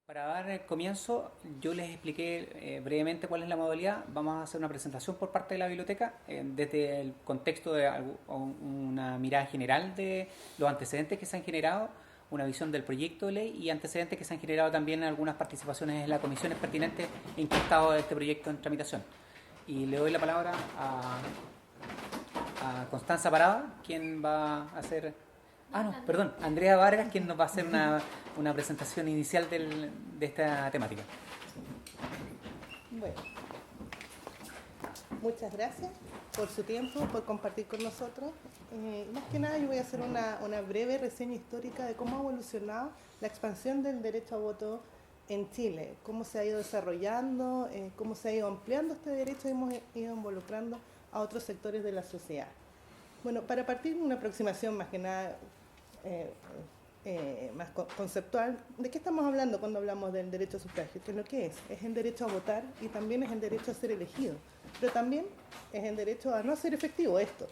Para dar el comienzo, yo les expliqué brevemente cuál es la modalidad. Vamos a hacer una presentación por parte de la biblioteca desde el contexto de una mirada general de los antecedentes que se han generado, una visión del proyecto de ley y antecedentes que se han generado también en algunas participaciones en las comisiones pertinentes en que ha estado este proyecto en tramitación. Y le doy la palabra a Constanza Parada, quien va a hacer... Ah, no, perdón, Andrea Vargas, quien nos va a hacer una presentación inicial de esta temática. Bueno, muchas gracias por su tiempo, por compartir con nosotros. Más que nada yo voy a hacer una breve reseña histórica de cómo ha evolucionado la expansión del derecho a voto en Chile, cómo se ha ido desarrollando, cómo se ha ido ampliando este derecho y hemos ido involucrando a otros sectores de la sociedad. Bueno, para partir de una aproximación más que nada más conceptual, ¿de qué estamos hablando cuando hablamos del derecho a sufragio? ¿Qué es lo que es? Es el derecho a votar y también es el derecho a ser elegido, pero también es el derecho a no hacer efectivo esto.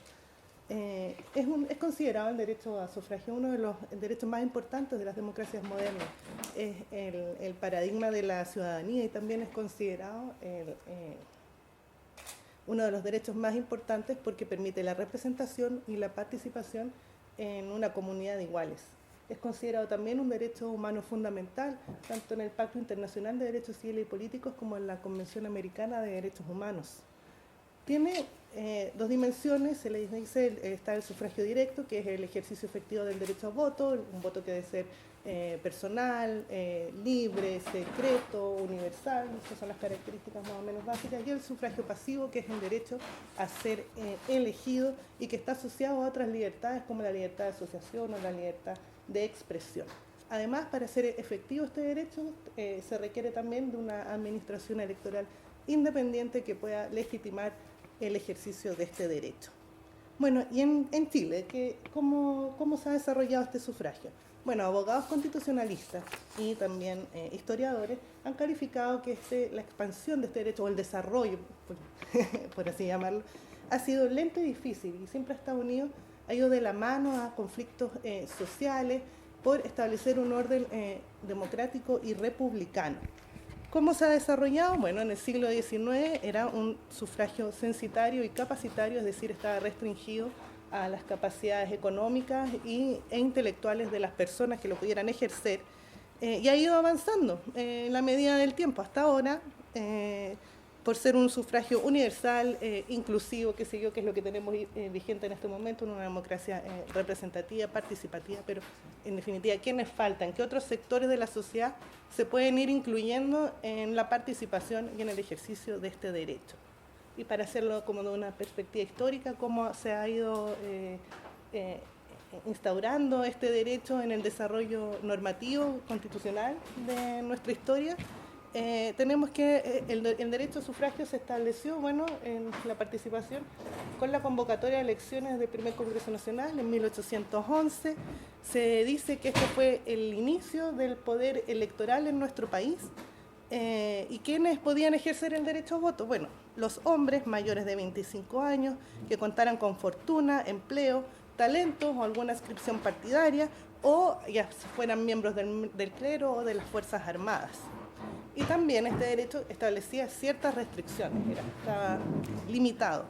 Es considerado el derecho a sufragio uno de los derechos más importantes de las democracias modernas. Es el paradigma de la ciudadanía y también es considerado uno de los derechos más importantes porque permite la representación y la participación en una comunidad de iguales. Es considerado también un derecho humano fundamental, tanto en el Pacto Internacional de Derechos Civiles y Políticos como en la Convención Americana de Derechos Humanos. Tiene dos dimensiones, se le dice, está el sufragio directo, que es el ejercicio efectivo del derecho a voto, un voto que debe ser personal, libre, secreto, universal, esas son las características más o menos básicas, y el sufragio pasivo, que es el derecho a ser elegido y que está asociado a otras libertades como la libertad de asociación o la libertad de expresión. Además, para ser efectivo este derecho, se requiere también de una administración electoral independiente que pueda legitimar el ejercicio de este derecho. Bueno, y en Chile, ¿cómo se ha desarrollado este sufragio? Bueno, abogados constitucionalistas y también historiadores han calificado que la expansión de este derecho, o el desarrollo, por así llamarlo, ha sido lento y difícil y siempre Estados Unidos ha ido de la mano a conflictos sociales por establecer un orden democrático y republicano. ¿Cómo se ha desarrollado? Bueno, en el siglo XIX era un sufragio censitario y capacitario, es decir, estaba restringido a las capacidades económicas e intelectuales de las personas que lo pudieran ejercer, y ha ido avanzando en la medida del tiempo. Hasta ahora, por ser un sufragio universal, inclusivo, que es lo que tenemos vigente en este momento, una democracia representativa, participativa, pero en definitiva, ¿quiénes faltan? ¿Qué otros sectores de la sociedad se pueden ir incluyendo en la participación y en el ejercicio de este derecho? Y para hacerlo como de una perspectiva histórica, cómo se ha ido instaurando este derecho en el desarrollo normativo constitucional de nuestra historia. Tenemos que el derecho a sufragio se estableció, bueno, en la participación con la convocatoria de elecciones del primer Congreso Nacional en 1811. Se dice que este fue el inicio del poder electoral en nuestro país. ¿Y quiénes podían ejercer el derecho a voto? Bueno, los hombres mayores de 25 años que contaran con fortuna, empleo, talentos o alguna inscripción partidaria, o ya fueran miembros del clero o de las Fuerzas Armadas. Y también este derecho establecía ciertas restricciones, estaba limitado.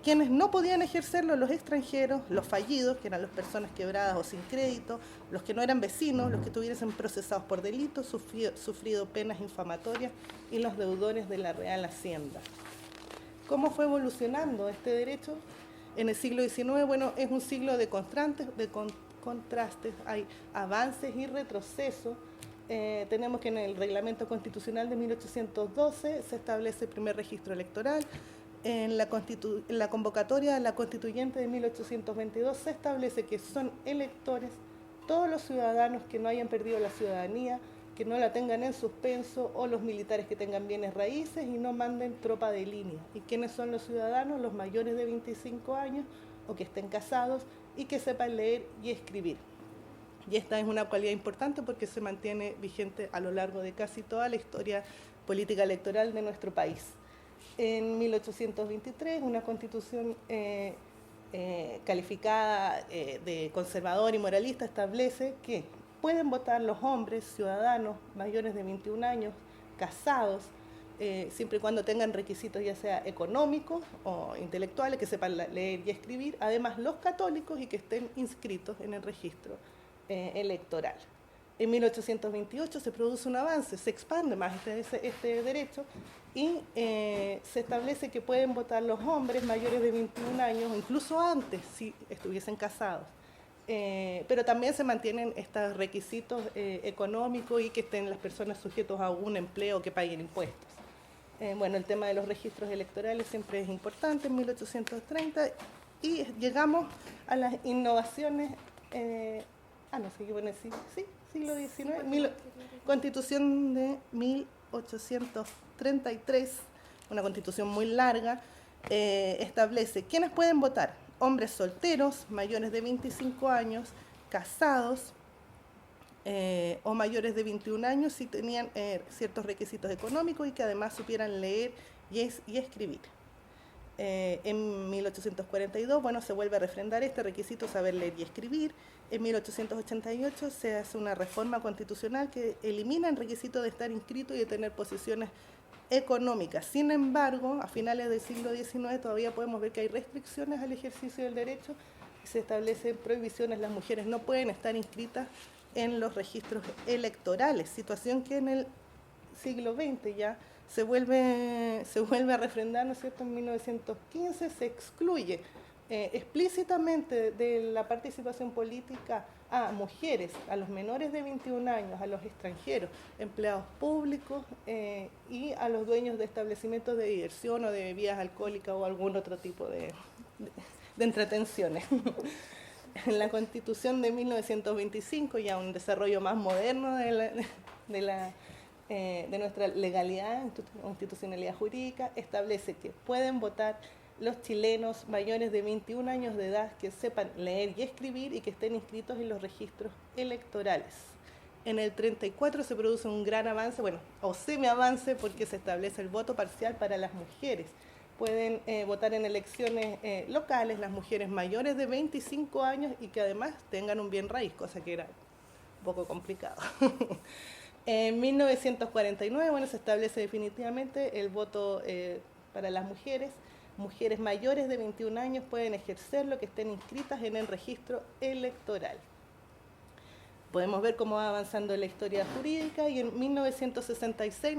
Quienes no podían ejercerlo, los extranjeros, los fallidos, que eran las personas quebradas o sin crédito, los que no eran vecinos, los que estuviesen procesados por delitos, sufrido penas infamatorias, y los deudores de la Real Hacienda. ¿Cómo fue evolucionando este derecho? En el siglo XIX, bueno, es un siglo de contrastes, hay avances y retrocesos. Tenemos que en el Reglamento Constitucional de 1812 se establece el primer registro electoral. En la convocatoria de la Constituyente de 1822 se establece que son electores todos los ciudadanos que no hayan perdido la ciudadanía, que no la tengan en suspenso, o los militares que tengan bienes raíces y no manden tropa de línea. ¿Y quiénes son los ciudadanos? Los mayores de 25 años o que estén casados y que sepan leer y escribir. Y esta es una cualidad importante porque se mantiene vigente a lo largo de casi toda la historia política electoral de nuestro país. En 1823, una constitución calificada de conservadora y moralista establece que pueden votar los hombres ciudadanos mayores de 21 años, casados, siempre y cuando tengan requisitos ya sea económicos o intelectuales, que sepan leer y escribir, además los católicos y que estén inscritos en el registro electoral. En 1828 se produce un avance, se expande más este derecho y se establece que pueden votar los hombres mayores de 21 años, o incluso antes si estuviesen casados. Pero también se mantienen estos requisitos económicos y que estén las personas sujetos a algún empleo, que paguen impuestos. Bueno, el tema de los registros electorales siempre es importante en 1830 y llegamos a las innovaciones, no sé qué pone, sí, siglo XIX, Constitución de 1833, una constitución muy larga, establece quiénes pueden votar: hombres solteros, mayores de 25 años, casados o mayores de 21 años si tenían ciertos requisitos económicos y que además supieran leer y escribir. En 1842, bueno, se vuelve a refrendar este requisito, saber leer y escribir. En 1888 se hace una reforma constitucional que elimina el requisito de estar inscrito y de tener posiciones económicas. Sin embargo, a finales del siglo XIX todavía podemos ver que hay restricciones al ejercicio del derecho y se establecen prohibiciones. Las mujeres no pueden estar inscritas en los registros electorales, situación que en el siglo XX ya se vuelve a refrendar, ¿no es cierto? En 1915 se excluye explícitamente de la participación política a mujeres, a los menores de 21 años, a los extranjeros, empleados públicos y a los dueños de establecimientos de diversión o de bebidas alcohólicas o algún otro tipo de entretenciones. En la Constitución de 1925, ya un desarrollo más moderno de nuestra legalidad, institucionalidad jurídica, establece que pueden votar los chilenos mayores de 21 años de edad que sepan leer y escribir y que estén inscritos en los registros electorales. En el 34 se produce un gran avance, bueno, o semi-avance, porque se establece el voto parcial para las mujeres. Pueden votar en elecciones locales las mujeres mayores de 25 años y que además tengan un bien raíz, cosa que era un poco complicado. En 1949, bueno, se establece definitivamente el voto para las mujeres. Mujeres mayores de 21 años pueden ejercerlo, que estén inscritas en el registro electoral. Podemos ver cómo va avanzando la historia jurídica y en 1966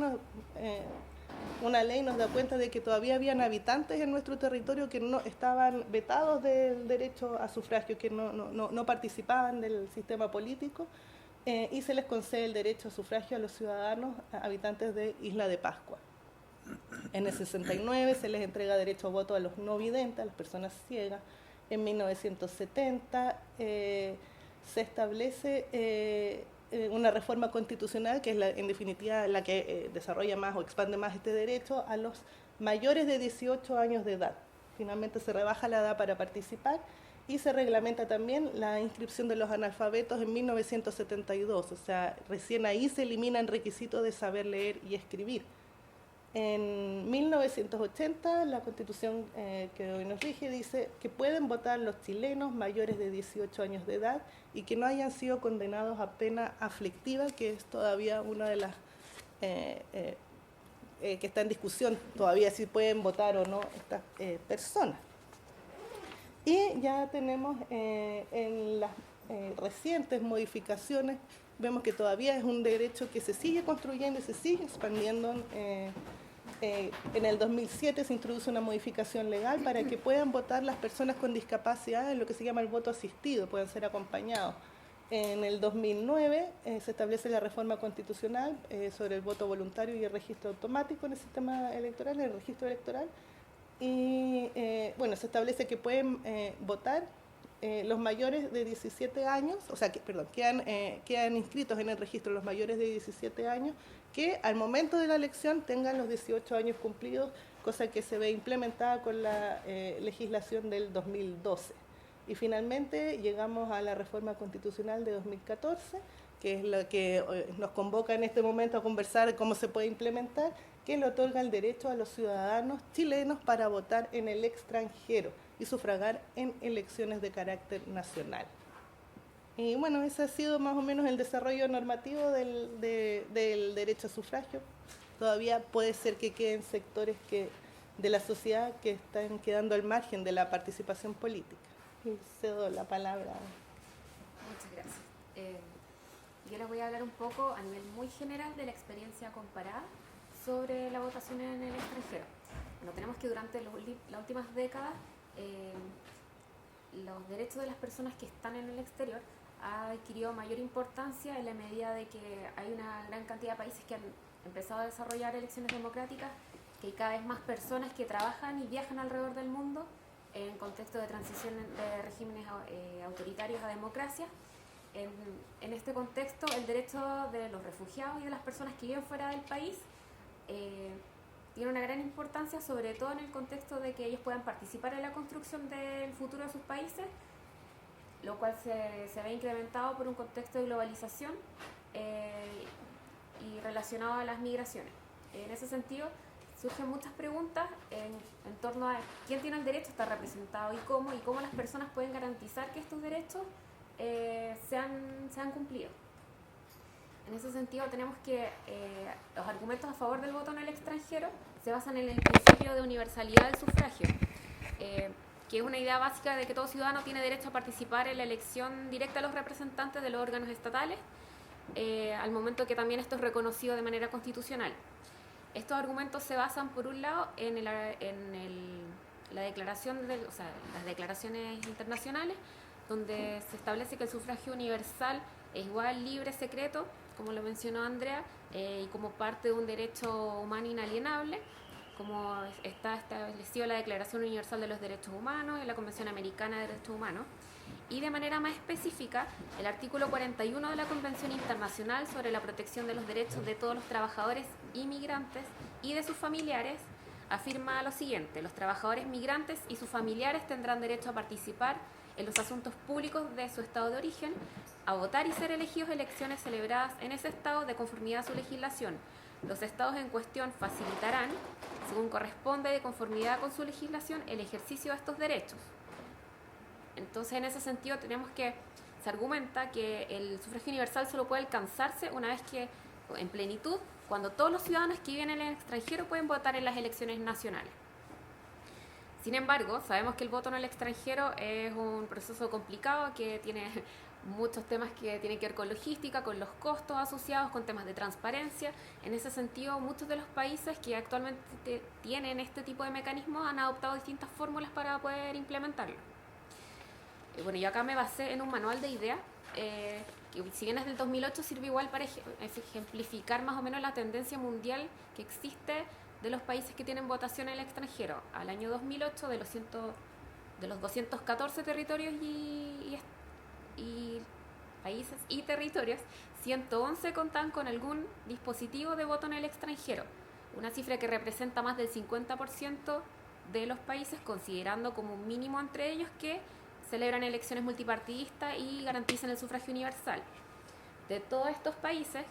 una ley nos da cuenta de que todavía habían habitantes en nuestro territorio que no estaban vetados del derecho a sufragio, que no participaban del sistema político, y se les concede el derecho a sufragio a los ciudadanos habitantes de Isla de Pascua. En el 69 se les entrega derecho a voto a los no videntes, a las personas ciegas. En 1970 se establece una reforma constitucional que es en definitiva la que desarrolla más o expande más este derecho a los mayores de 18 años de edad. Finalmente se rebaja la edad para participar y se reglamenta también la inscripción de los analfabetos en 1972, o sea, recién ahí se eliminan requisitos de saber leer y escribir. En 1980, la Constitución que hoy nos rige dice que pueden votar los chilenos mayores de 18 años de edad y que no hayan sido condenados a pena aflictiva, que es todavía una de las que está en discusión, todavía si pueden votar o no estas personas. Y ya tenemos en las recientes modificaciones, vemos que todavía es un derecho que se sigue construyendo y se sigue expandiendo. En el 2007 se introduce una modificación legal para que puedan votar las personas con discapacidad en lo que se llama el voto asistido, pueden ser acompañados. En el 2009 se establece la reforma constitucional sobre el voto voluntario y el registro automático en el sistema electoral, en el registro electoral. Y bueno, se establece que pueden votar los mayores de 17 años, o sea, quedan inscritos en el registro los mayores de 17 años que al momento de la elección tengan los 18 años cumplidos, cosa que se ve implementada con la legislación del 2012. Y finalmente llegamos a la reforma constitucional de 2014, que es la que nos convoca en este momento a conversar cómo se puede implementar, que le otorga el derecho a los ciudadanos chilenos para votar en el extranjero y sufragar en elecciones de carácter nacional. Y bueno, ese ha sido más o menos el desarrollo normativo del derecho a sufragio. Todavía puede ser que queden sectores de la sociedad que están quedando al margen de la participación política. Y cedo la palabra. Muchas gracias. Yo les voy a hablar un poco a nivel muy general de la experiencia comparada sobre la votación en el extranjero. Bueno, tenemos que durante las últimas décadas los derechos de las personas que están en el exterior ha adquirido mayor importancia en la medida de que hay una gran cantidad de países que han empezado a desarrollar elecciones democráticas, que hay cada vez más personas que trabajan y viajan alrededor del mundo en contexto de transición de regímenes autoritarios a democracia. En este contexto, el derecho de los refugiados y de las personas que viven fuera del país tiene una gran importancia, sobre todo en el contexto de que ellos puedan participar en la construcción del futuro de sus países, lo cual se ve incrementado por un contexto de globalización y relacionado a las migraciones. En ese sentido, surgen muchas preguntas en torno a quién tiene el derecho a estar representado y cómo las personas pueden garantizar que estos derechos sean cumplidos. En ese sentido, tenemos que los argumentos a favor del voto en el extranjero se basan en el principio de universalidad del sufragio, que es una idea básica de que todo ciudadano tiene derecho a participar en la elección directa de los representantes de los órganos estatales, al momento que también esto es reconocido de manera constitucional. Estos argumentos se basan, por un lado, en la declaración las declaraciones internacionales, donde se establece que el sufragio universal es igual, libre, secreto, como lo mencionó Andrea, y como parte de un derecho humano inalienable, como está establecido en la Declaración Universal de los Derechos Humanos, en la Convención Americana de Derechos Humanos, y de manera más específica, el artículo 41 de la Convención Internacional sobre la protección de los derechos de todos los trabajadores inmigrantes y de sus familiares afirma lo siguiente: los trabajadores migrantes y sus familiares tendrán derecho a participar en los asuntos públicos de su estado de origen, a votar y ser elegidos en elecciones celebradas en ese estado de conformidad a su legislación. Los estados en cuestión facilitarán, según corresponde de conformidad con su legislación, el ejercicio de estos derechos. Entonces, en ese sentido, se argumenta que el sufragio universal solo puede alcanzarse una vez que, en plenitud, cuando todos los ciudadanos que viven en el extranjero pueden votar en las elecciones nacionales. Sin embargo, sabemos que el voto en el extranjero es un proceso complicado que tiene muchos temas que tienen que ver con logística, con los costos asociados, con temas de transparencia. En ese sentido, muchos de los países que actualmente tienen este tipo de mecanismos han adoptado distintas fórmulas para poder implementarlo. Bueno, yo acá me basé en un manual de ideas, que si bien es del 2008, sirve igual para ejemplificar más o menos la tendencia mundial que existe de los países que tienen votación en el extranjero. Al año 2008, de los 214 territorios y países y territorios, 111 contan con algún dispositivo de voto en el extranjero, una cifra que representa más del 50% de los países, considerando como un mínimo entre ellos que celebran elecciones multipartidistas y garantizan el sufragio universal. De todos estos países,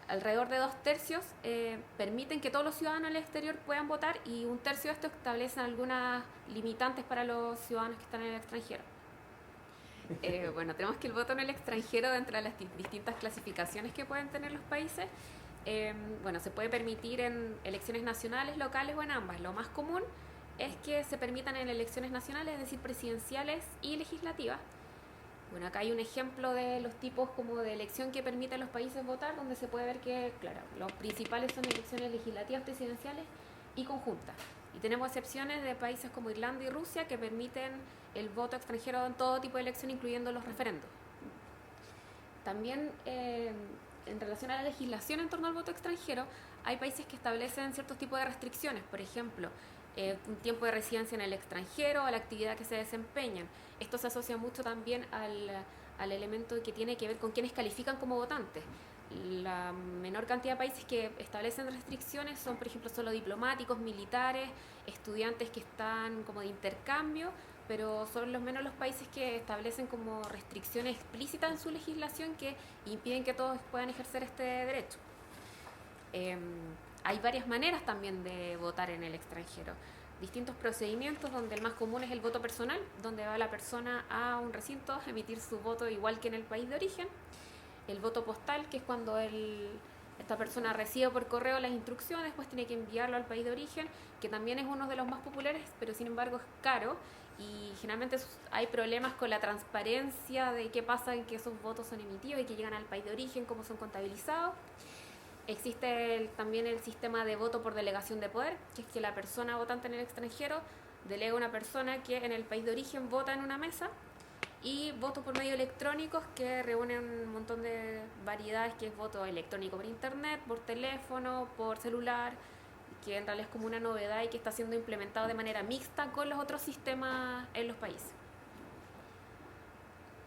alrededor de 2/3 permiten que todos los ciudadanos del exterior puedan votar, y 1/3 de estos establecen algunas limitantes para los ciudadanos que están en el extranjero. Bueno, tenemos que el voto en el extranjero, dentro de las distintas clasificaciones que pueden tener los países, se puede permitir en elecciones nacionales, locales o en ambas. Lo más común es que se permitan en elecciones nacionales, es decir, presidenciales y legislativas. Bueno, acá hay un ejemplo de los tipos como de elección que permiten los países votar, donde se puede ver que, claro, los principales son elecciones legislativas, presidenciales y conjuntas. Y tenemos excepciones de países como Irlanda y Rusia que permiten el voto extranjero en todo tipo de elección, incluyendo los referendos. También, en relación a la legislación en torno al voto extranjero, hay países que establecen ciertos tipos de restricciones, por ejemplo, un tiempo de residencia en el extranjero, a la actividad que se desempeñan. Esto se asocia mucho también al elemento que tiene que ver con quienes califican como votantes. La menor cantidad de países que establecen restricciones son, por ejemplo, solo diplomáticos, militares, estudiantes que están como de intercambio, pero son los menos los países que establecen como restricciones explícitas en su legislación que impiden que todos puedan ejercer este derecho. Hay varias maneras también de votar en el extranjero. distintos procedimientos, donde el más común es el voto personal, donde va la persona a un recinto a emitir su voto igual que en el país de origen. El voto postal, que es cuando esta persona recibe por correo las instrucciones, después tiene que enviarlo al país de origen, que también es uno de los más populares, pero sin embargo es caro y generalmente hay problemas con la transparencia de qué pasa en que esos votos son emitidos y que llegan al país de origen, cómo son contabilizados. Existe también el sistema de voto por delegación de poder, que es que la persona votante en el extranjero delega a una persona que en el país de origen vota en una mesa, y votos por medios electrónicos, que reúnen un montón de variedades, que es voto electrónico por internet, por teléfono, por celular, que en realidad es como una novedad y que está siendo implementado de manera mixta con los otros sistemas en los países.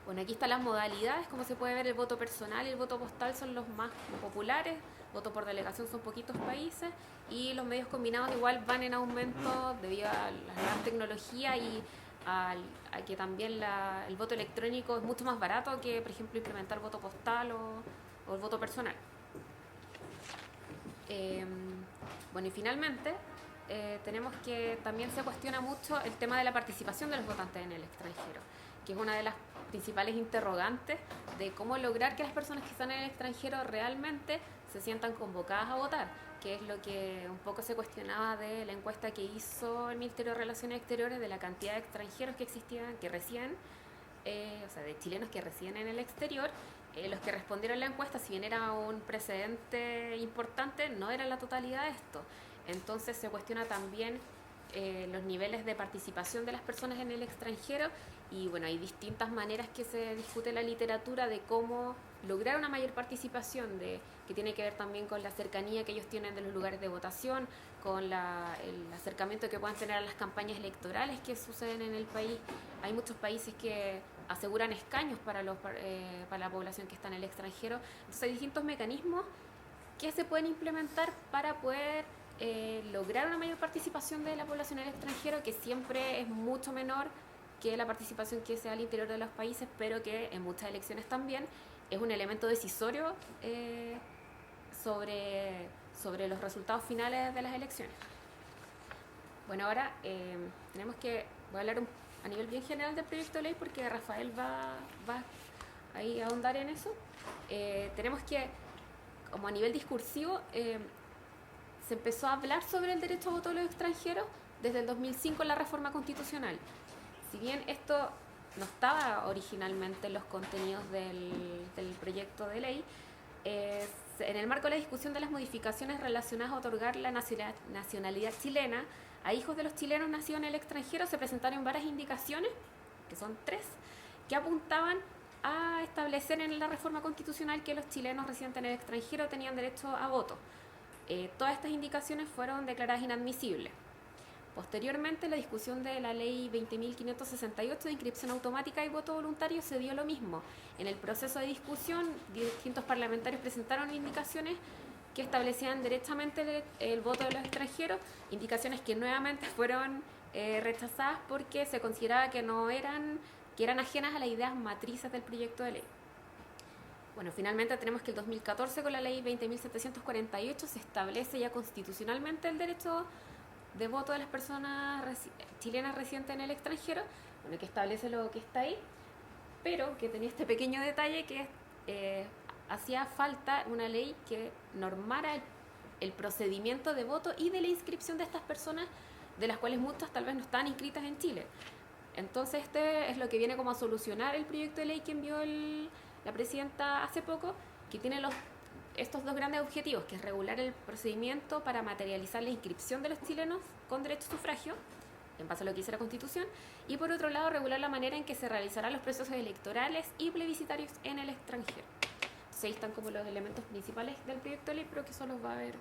Bueno, aquí están las modalidades. Como se puede ver, el voto personal y el voto postal son los más populares. Voto por delegación son poquitos países, y los medios combinados igual van en aumento debido a la nueva tecnología y a que también el voto electrónico es mucho más barato que, por ejemplo, implementar el voto postal o el voto personal. Bueno, y finalmente tenemos que también se cuestiona mucho el tema de la participación de los votantes en el extranjero, que es una de las principales interrogantes de cómo lograr que las personas que están en el extranjero realmente se sientan convocadas a votar, que es lo que un poco se cuestionaba de la encuesta que hizo el Ministerio de Relaciones Exteriores, de la cantidad de extranjeros que existían, que residen, o sea, de chilenos que residen en el exterior. Los que respondieron la encuesta, si bien era un precedente importante, no era la totalidad de esto. Entonces se cuestiona también los niveles de participación de las personas en el extranjero, y bueno, hay distintas maneras que se discute en la literatura de cómo lograr una mayor participación, que tiene que ver también con la cercanía que ellos tienen de los lugares de votación, con el acercamiento que puedan tener a las campañas electorales que suceden en el país. Hay muchos países que aseguran escaños para la población que está en el extranjero. Entonces hay distintos mecanismos que se pueden implementar para poder lograr una mayor participación de la población en el extranjero, que siempre es mucho menor que la participación que se da al interior de los países, pero que en muchas elecciones también es un elemento decisorio sobre los resultados finales de las elecciones. Bueno, ahora voy a hablar a nivel bien general del proyecto de ley, porque Rafael va ahí a ahondar en eso. Tenemos que, como a nivel discursivo, se empezó a hablar sobre el derecho a voto de los extranjeros desde el 2005 en la reforma constitucional. Si bien esto no estaba originalmente en los contenidos del proyecto de ley, en el marco de la discusión de las modificaciones relacionadas a otorgar la nacionalidad chilena a hijos de los chilenos nacidos en el extranjero, se presentaron varias indicaciones, que son 3, que apuntaban a establecer en la reforma constitucional que los chilenos residentes en el extranjero tenían derecho a voto. Todas estas indicaciones fueron declaradas inadmisibles. Posteriormente, la discusión de la ley 20.568 de inscripción automática y voto voluntario se dio lo mismo. En el proceso de discusión, distintos parlamentarios presentaron indicaciones que establecían derechamente el voto de los extranjeros, indicaciones que nuevamente fueron rechazadas porque se consideraba que eran ajenas a las ideas matrices del proyecto de ley. Bueno, finalmente tenemos que el 2014, con la ley 20.748, se establece ya constitucionalmente el derecho de voto de las personas chilenas residentes en el extranjero, bueno, que establece lo que está ahí, pero que tenía este pequeño detalle, que hacía falta una ley que normara el procedimiento de voto y de la inscripción de estas personas, de las cuales muchas tal vez no están inscritas en Chile. Entonces este es lo que viene como a solucionar el proyecto de ley que envió la presidenta hace poco, que tiene estos 2 grandes objetivos, que es regular el procedimiento para materializar la inscripción de los chilenos con derecho a sufragio, en base a lo que dice la Constitución, y por otro lado regular la manera en que se realizarán los procesos electorales y plebiscitarios en el extranjero. Entonces ahí están como los elementos principales del proyecto de ley, pero que eso los va a ver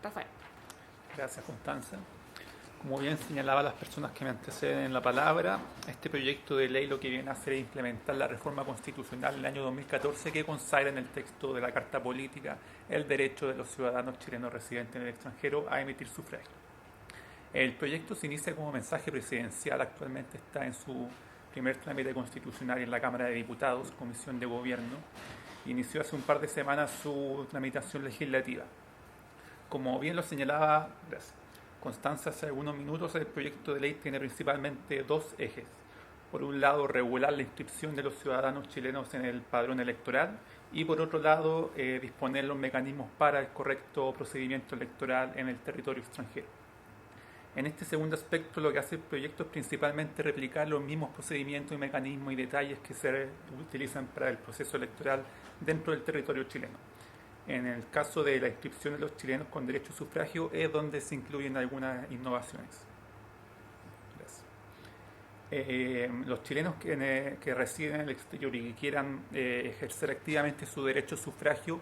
Rafael. Gracias, Constanza. Como bien señalaba las personas que me anteceden en la palabra, este proyecto de ley lo que viene a hacer es implementar la reforma constitucional del año 2014, que consagra en el texto de la Carta Política el derecho de los ciudadanos chilenos residentes en el extranjero a emitir sufragio. El proyecto se inicia como mensaje presidencial, actualmente está en su primer trámite constitucional en la Cámara de Diputados, Comisión de Gobierno, inició hace un par de semanas su tramitación legislativa. Como bien lo señalaba, Constanza hace algunos minutos, el proyecto de ley tiene principalmente dos ejes. Por un lado, regular la inscripción de los ciudadanos chilenos en el padrón electoral y por otro lado, disponer los mecanismos para el correcto procedimiento electoral en el territorio extranjero. En este segundo aspecto, lo que hace el proyecto es principalmente replicar los mismos procedimientos y mecanismos y detalles que se utilizan para el proceso electoral dentro del territorio chileno. En el caso de la inscripción de los chilenos con derecho a sufragio es donde se incluyen algunas innovaciones. Los chilenos que residen en el exterior y que quieran ejercer activamente su derecho a sufragio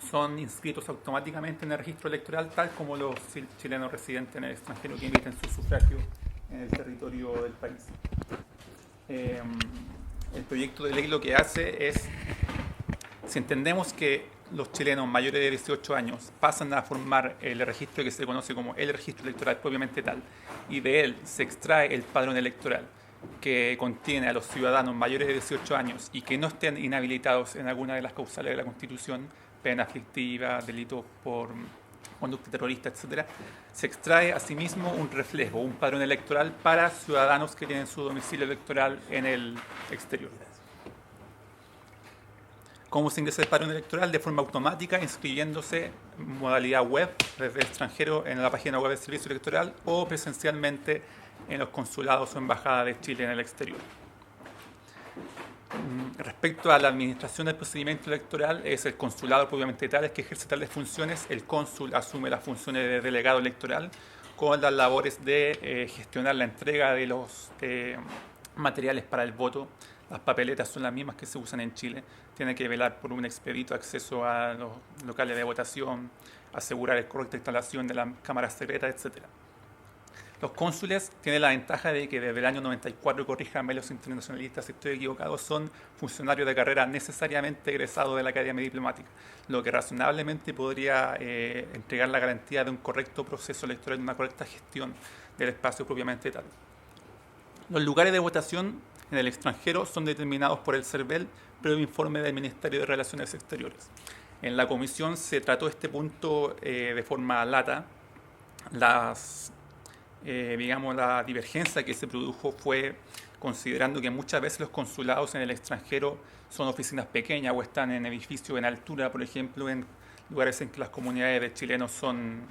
son inscritos automáticamente en el registro electoral, tal como los chilenos residentes en el extranjero que emiten su sufragio en el territorio del país. El proyecto de ley lo que hace es, si entendemos que los chilenos mayores de 18 años pasan a formar el registro que se conoce como el registro electoral propiamente tal, y de él se extrae el padrón electoral que contiene a los ciudadanos mayores de 18 años y que no estén inhabilitados en alguna de las causales de la Constitución, pena aflictiva, delitos por conducta terrorista, etc., se extrae asimismo un reflejo, un padrón electoral para ciudadanos que tienen su domicilio electoral en el exterior. ¿Cómo se ingresa el padrón electoral? De forma automática, inscribiéndose en modalidad web desde el extranjero en la página web del Servicio Electoral o presencialmente en los consulados o embajadas de Chile en el exterior. Respecto a la administración del procedimiento electoral, es el consulado propiamente tal, es que ejerce tales funciones. El cónsul asume las funciones de delegado electoral con las labores de gestionar la entrega de los materiales para el voto. Las papeletas son las mismas que se usan en Chile. Tiene que velar por un expedito acceso a los locales de votación, asegurar la correcta instalación de las cámaras secretas, etc. Los cónsules tienen la ventaja de que desde el año 94, corríjanme los internacionalistas si estoy equivocado, son funcionarios de carrera necesariamente egresados de la Academia Diplomática, lo que razonablemente podría entregar la garantía de un correcto proceso electoral y una correcta gestión del espacio propiamente tal. Los lugares de votación en el extranjero son determinados por el CERVEL, previo informe del Ministerio de Relaciones Exteriores. En la comisión se trató este punto de forma lata. La divergencia que se produjo fue considerando que muchas veces los consulados en el extranjero son oficinas pequeñas o están en edificios en altura, por ejemplo, en lugares en que las comunidades de chilenos son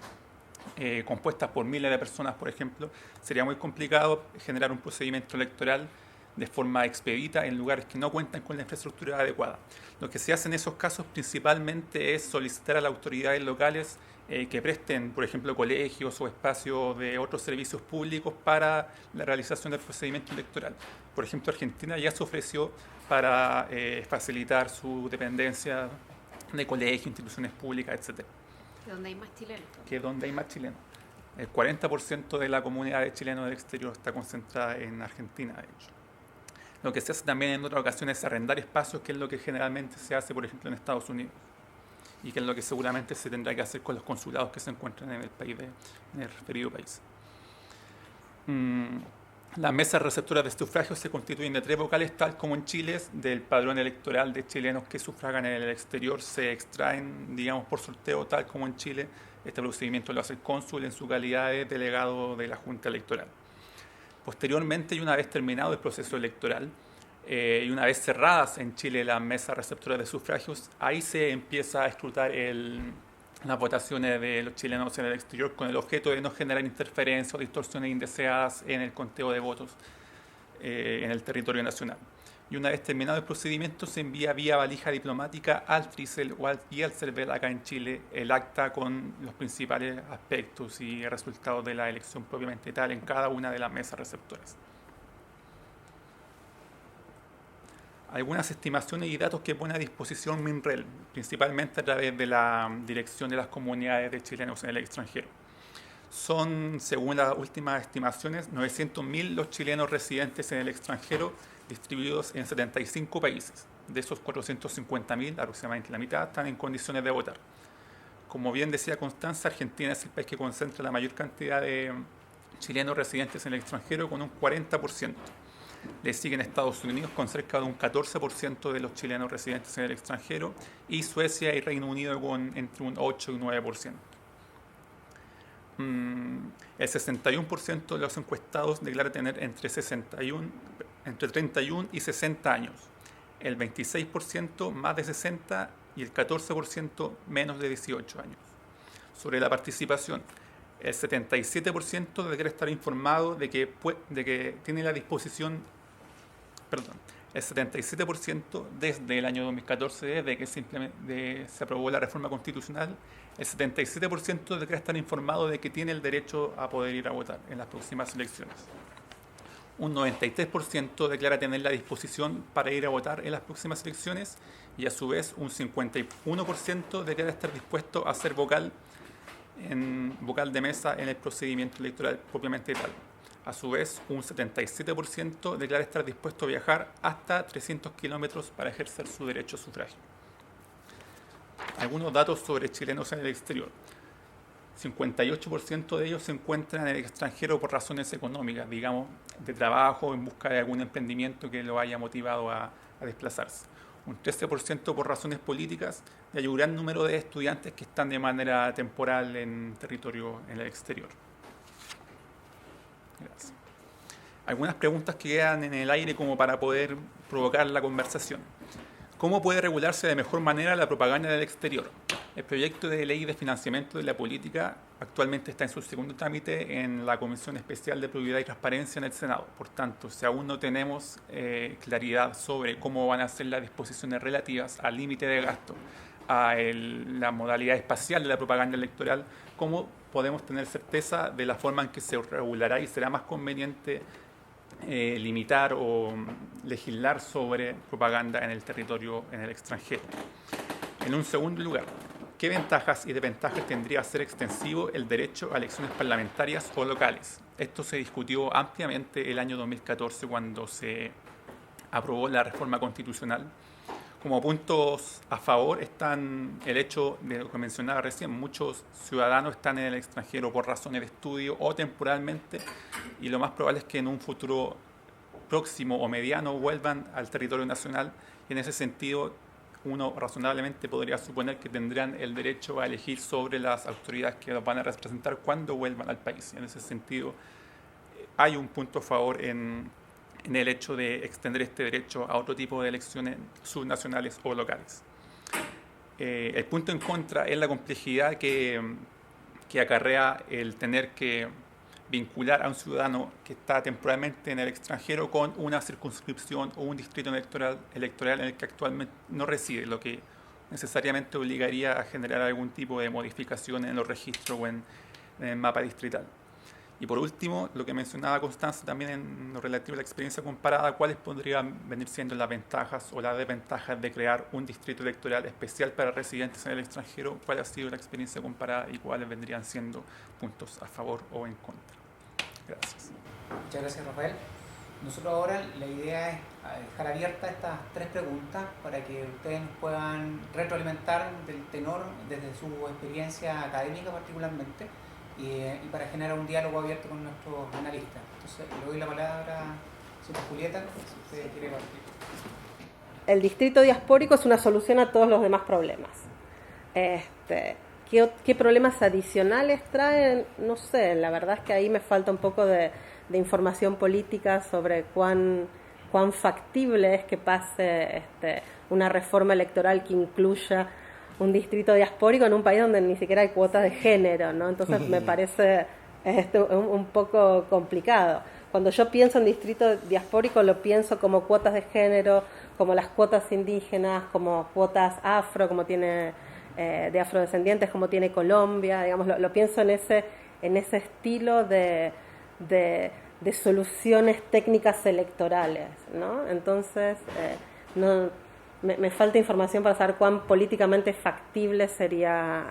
compuestas por miles de personas, por ejemplo. Sería muy complicado generar un procedimiento electoral de forma expedita en lugares que no cuentan con la infraestructura adecuada. Lo que se hace en esos casos principalmente es solicitar a las autoridades locales que presten, por ejemplo, colegios o espacios de otros servicios públicos para la realización del procedimiento electoral. Por ejemplo, Argentina ya se ofreció para facilitar su dependencia de colegios, instituciones públicas, etc. Donde hay más chilenos. Que donde hay más chilenos. El 40% de la comunidad de chilenos del exterior está concentrada en Argentina, de hecho. Lo que se hace también en otras ocasiones es arrendar espacios, que es lo que generalmente se hace, por ejemplo, en Estados Unidos, y que es lo que seguramente se tendrá que hacer con los consulados que se encuentran en el país en el referido país. Las mesas receptoras de sufragio se constituyen de 3 vocales, tal como en Chile. Del padrón electoral de chilenos que sufragan en el exterior se extraen, digamos, por sorteo, tal como en Chile. Este procedimiento lo hace el cónsul en su calidad de delegado de la Junta Electoral. Posteriormente, y una vez terminado el proceso electoral, y una vez cerradas en Chile las mesas receptoras de sufragios, ahí se empieza a escrutar las votaciones de los chilenos en el exterior con el objeto de no generar interferencias o distorsiones indeseadas en el conteo de votos en el territorio nacional. Y una vez terminado el procedimiento, se envía vía valija diplomática al TRICEL y al CERVEL acá en Chile el acta con los principales aspectos y resultados de la elección propiamente tal en cada una de las mesas receptoras. Algunas estimaciones y datos que pone a disposición MINREL, principalmente a través de la Dirección de las Comunidades de Chilenos en el Extranjero. Son, según las últimas estimaciones, 900.000 los chilenos residentes en el extranjero, distribuidos en 75 países. De esos 450.000, aproximadamente la mitad, están en condiciones de votar. Como bien decía Constanza, Argentina es el país que concentra la mayor cantidad de chilenos residentes en el extranjero, con un 40%. Le siguen Estados Unidos con cerca de un 14% de los chilenos residentes en el extranjero, y Suecia y Reino Unido con entre un 8 y 9%. el 61% de los encuestados declara tener entre 31 y 60 años, el 26% más de 60 y el 14% menos de 18 años. Sobre la participación, el 77% declara estar informado de que tiene la disposición, el 77% desde el año 2014, desde que se aprobó la reforma constitucional, el 77% declara estar informado de que tiene el derecho a poder ir a votar en las próximas elecciones. Un 93% declara tener la disposición para ir a votar en las próximas elecciones y a su vez un 51% declara estar dispuesto a ser vocal de mesa en el procedimiento electoral propiamente tal. A su vez, un 77% declara estar dispuesto a viajar hasta 300 kilómetros para ejercer su derecho a sufragio. Algunos datos sobre chilenos en el exterior. 58% de ellos se encuentran en el extranjero por razones económicas, digamos, de trabajo, en busca de algún emprendimiento que lo haya motivado a desplazarse. Un 13% por razones políticas y hay un gran número de estudiantes que están de manera temporal en territorio en el exterior. Gracias. Algunas preguntas que quedan en el aire como para poder provocar la conversación. ¿Cómo puede regularse de mejor manera la propaganda del exterior? El proyecto de ley de financiamiento de la política actualmente está en su segundo trámite en la Comisión Especial de Probidad y Transparencia en el Senado. Por tanto, si aún no tenemos claridad sobre cómo van a ser las disposiciones relativas al límite de gasto, a la modalidad espacial de la propaganda electoral, ¿cómo podemos tener certeza de la forma en que se regulará y será más conveniente limitar o legislar sobre propaganda en el territorio, en el extranjero? En un segundo lugar, ¿qué ventajas y desventajas tendría ser extensivo el derecho a elecciones parlamentarias o locales? Esto se discutió ampliamente el año 2014 cuando se aprobó la reforma constitucional. Como puntos a favor están el hecho de lo que mencionaba recién, muchos ciudadanos están en el extranjero por razones de estudio o temporalmente y lo más probable es que en un futuro próximo o mediano vuelvan al territorio nacional y en ese sentido uno razonablemente podría suponer que tendrán el derecho a elegir sobre las autoridades que los van a representar cuando vuelvan al país. En ese sentido hay un punto a favor en el hecho de extender este derecho a otro tipo de elecciones subnacionales o locales. El punto en contra es la complejidad que acarrea el tener que vincular a un ciudadano que está temporalmente en el extranjero con una circunscripción o un distrito electoral en el que actualmente no reside, lo que necesariamente obligaría a generar algún tipo de modificación en los registros o en el mapa distrital. Y por último, lo que mencionaba Constanza también en lo relativo a la experiencia comparada, ¿cuáles podrían venir siendo las ventajas o las desventajas de crear un distrito electoral especial para residentes en el extranjero? ¿Cuál ha sido la experiencia comparada y cuáles vendrían siendo puntos a favor o en contra? Gracias. Muchas gracias, Rafael. Nosotros ahora la idea es dejar abiertas estas 3 preguntas para que ustedes nos puedan retroalimentar del tenor desde su experiencia académica particularmente y para generar un diálogo abierto con nuestros analistas. Entonces, le doy la palabra a señora Julieta, si usted quiere partir. El distrito diaspórico es una solución a todos los demás problemas. ¿Qué problemas adicionales traen? No sé, la verdad es que ahí me falta un poco de información política sobre cuán factible es que pase una reforma electoral que incluya un distrito diaspórico en un país donde ni siquiera hay cuota de género, ¿no? Entonces me parece un poco complicado. Cuando yo pienso en distrito diaspórico lo pienso como cuotas de género, como las cuotas indígenas, como cuotas afro, como tiene de afrodescendientes, como tiene Colombia, digamos, lo pienso en ese estilo de soluciones técnicas electorales, ¿no? Entonces, me falta información para saber cuán políticamente factible sería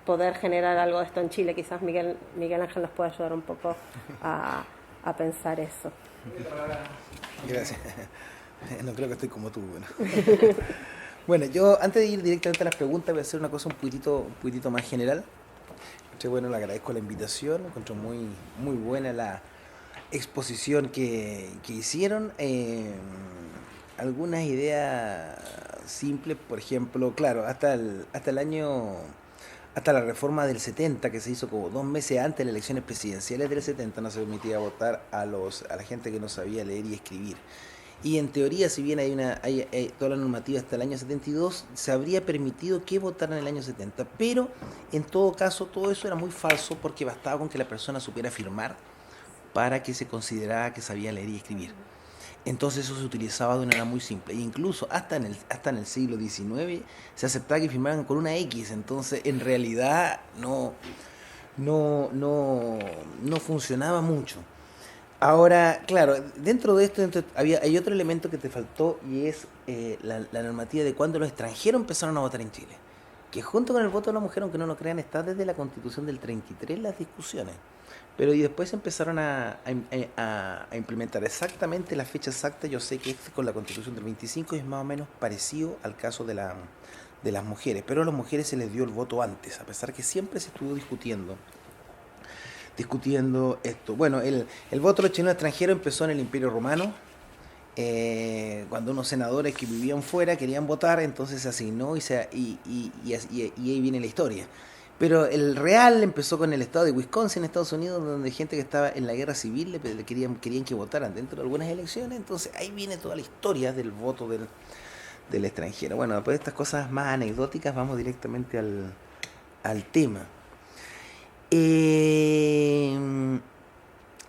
poder generar algo de esto en Chile. Quizás Miguel Ángel nos puede ayudar un poco a pensar eso. Gracias. No creo que estoy como tú. Bueno, yo antes de ir directamente a las preguntas voy a hacer una cosa un poquitito más general. Bueno, le agradezco la invitación, encuentro muy buena la exposición que hicieron. Algunas ideas simples, por ejemplo, claro, hasta el año hasta la reforma del 70, que se hizo como 2 meses antes de las elecciones presidenciales del 70, no se permitía votar a la gente que no sabía leer y escribir. Y en teoría, si bien hay toda la normativa hasta el año 72, se habría permitido que votaran en el año 70. Pero, en todo caso, todo eso era muy falso porque bastaba con que la persona supiera firmar para que se considerara que sabía leer y escribir. Entonces eso se utilizaba de una manera muy simple. E incluso hasta en el siglo XIX se aceptaba que firmaran con una X. Entonces, en realidad, no funcionaba mucho. Ahora, claro, dentro de esto hay otro elemento que te faltó y es la normativa de cuando los extranjeros empezaron a votar en Chile. Que junto con el voto de la mujer, aunque no lo crean, está desde la Constitución del 33 las discusiones. Pero y después empezaron a implementar exactamente la fecha exacta. Yo sé que es con la Constitución del 25 y es más o menos parecido al caso de las mujeres. Pero a las mujeres se les dio el voto antes, a pesar que siempre se estuvo discutiendo esto. Bueno, el voto de los chilenos extranjeros empezó en el Imperio Romano, cuando unos senadores que vivían fuera querían votar, entonces se asignó y ahí viene la historia. Pero el real empezó con el estado de Wisconsin, Estados Unidos, donde gente que estaba en la guerra civil le querían que votaran dentro de algunas elecciones, entonces ahí viene toda la historia del voto del extranjero. Bueno, después de estas cosas más anecdóticas, vamos directamente al tema.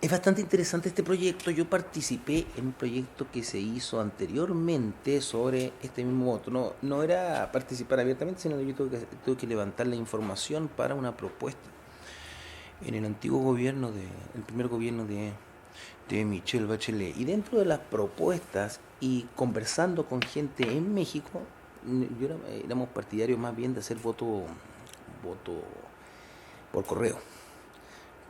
Es bastante interesante este proyecto. Yo participé en un proyecto que se hizo anteriormente sobre este mismo voto. No era participar abiertamente, sino que yo tuve que levantar la información para una propuesta en el antiguo gobierno, el primer gobierno de Michelle Bachelet. Y dentro de las propuestas y conversando con gente en México, éramos partidarios más bien de hacer voto por correo.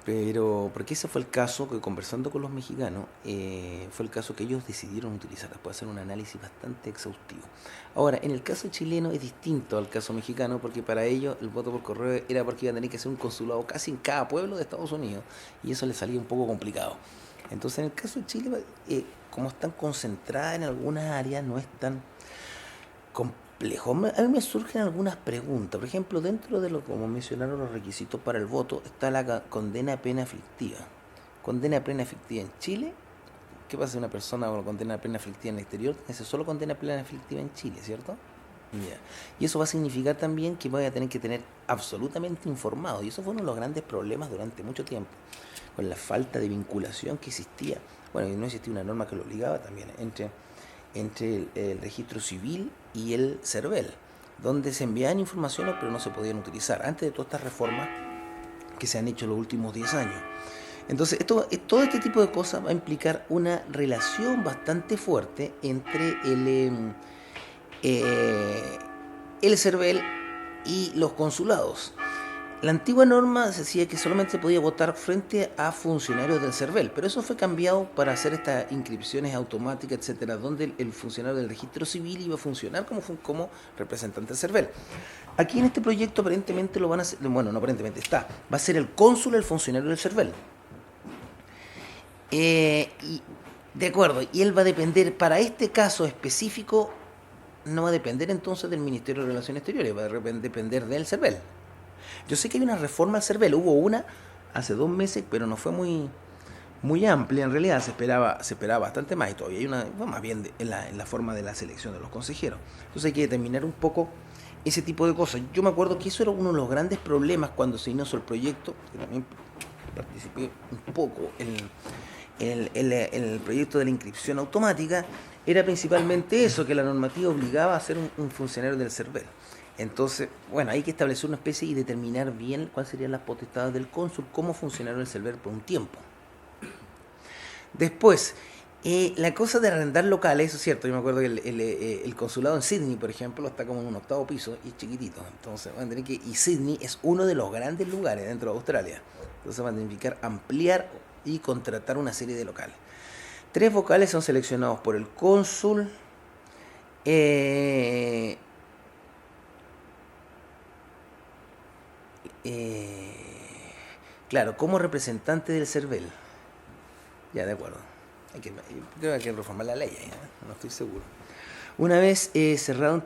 Pero, porque ese fue el caso que conversando con los mexicanos, fue el caso que ellos decidieron utilizar, después de hacer un análisis bastante exhaustivo. Ahora, en el caso chileno es distinto al caso mexicano, porque para ellos el voto por correo era porque iban a tener que hacer un consulado casi en cada pueblo de Estados Unidos, y eso les salía un poco complicado. Entonces, en el caso de Chile, como están concentradas en algunas áreas, no es tan complejo. A mí me surgen algunas preguntas. Por ejemplo, dentro de como mencionaron los requisitos para el voto, está la condena a pena aflictiva. Condena a pena aflictiva en Chile. ¿Qué pasa si una persona con condena a pena aflictiva en el exterior? Ese solo condena a pena aflictiva en Chile, ¿cierto? Yeah. Y eso va a significar también que voy a tener que tener absolutamente informado. Y eso fue uno de los grandes problemas durante mucho tiempo, con la falta de vinculación que existía. Bueno, y no existía una norma que lo obligaba también entre el registro civil y el CERVEL, donde se enviaban informaciones pero no se podían utilizar, antes de todas estas reformas que se han hecho en los últimos 10 años. Entonces, todo este tipo de cosas va a implicar una relación bastante fuerte entre el CERVEL y los consulados. La antigua norma decía que solamente se podía votar frente a funcionarios del CERVEL, pero eso fue cambiado para hacer estas inscripciones automáticas, etcétera, donde el funcionario del registro civil iba a funcionar como representante del CERVEL. Aquí en este proyecto aparentemente lo van a hacer, bueno, no aparentemente va a ser el cónsul el funcionario del CERVEL. Y de acuerdo, y él va a depender, para este caso específico, no va a depender entonces del Ministerio de Relaciones Exteriores, va a depender del CERVEL. Yo sé que hay una reforma al CERVEL, hubo una hace 2 meses, pero no fue muy amplia, en realidad se esperaba bastante más, y todavía hay una, más bien en la forma de la selección de los consejeros. Entonces hay que determinar un poco ese tipo de cosas. Yo me acuerdo que eso era uno de los grandes problemas cuando se inició el proyecto, que también participé un poco en el proyecto de la inscripción automática, era principalmente eso, que la normativa obligaba a ser un funcionario del CERVEL. Entonces, bueno, hay que establecer una especie y determinar bien cuáles serían las potestades del cónsul como funcionario del CERVEL por un tiempo. Después, la cosa de arrendar locales, eso es cierto. Yo me acuerdo que el consulado en Sydney, por ejemplo, está como en un 8º piso y es chiquitito. Entonces, van a tener y Sydney es uno de los grandes lugares dentro de Australia. Entonces, van a tener que ampliar y contratar una serie de locales. 3 vocales son seleccionados por el cónsul. Claro, como representante del CERVEL. Ya, de acuerdo. Creo que hay que reformar la ley, no estoy seguro. Una vez cerrado,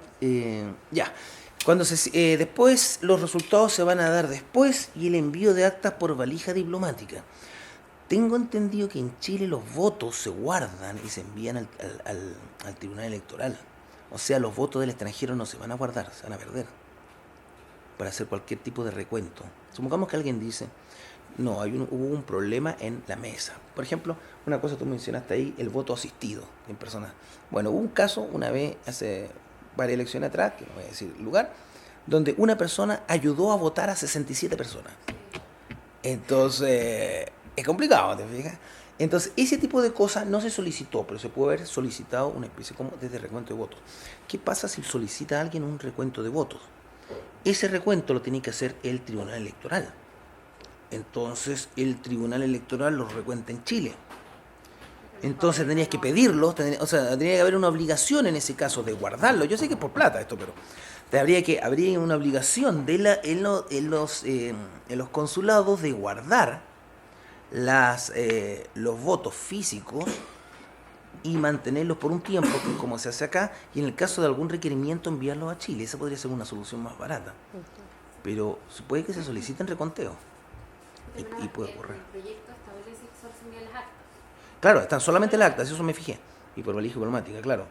Después los resultados se van a dar después y el envío de actas por valija diplomática. Tengo entendido que en Chile los votos se guardan y se envían al Tribunal Electoral. O sea, los votos del extranjero no se van a guardar, se van a perder para hacer cualquier tipo de recuento. Supongamos que alguien dice, no, hubo un problema en la mesa. Por ejemplo, una cosa tú mencionaste ahí, el voto asistido en personas. Bueno, hubo un caso una vez, hace varias elecciones atrás, que no voy a decir el lugar, donde una persona ayudó a votar a 67 personas. Entonces, es complicado, ¿te fijas? Entonces, ese tipo de cosas no se solicitó, pero se puede haber solicitado una especie como de recuento de votos. ¿Qué pasa si solicita a alguien un recuento de votos? Ese recuento lo tiene que hacer el Tribunal Electoral. Entonces, el Tribunal Electoral lo recuenta en Chile. Entonces, tenías que pedirlo, tendría que haber una obligación en ese caso de guardarlo. Yo sé que es por plata esto, pero habría una obligación en los consulados de guardar los votos físicos y mantenerlos por un tiempo, como se hace acá, y en el caso de algún requerimiento enviarlos a Chile. Esa podría ser una solución más barata. Pero puede que se soliciten reconteo y puede ocurrir. El proyecto establece que solo se envían las actas. Claro, están solamente las actas, eso me fijé. Y por valija diplomática, claro.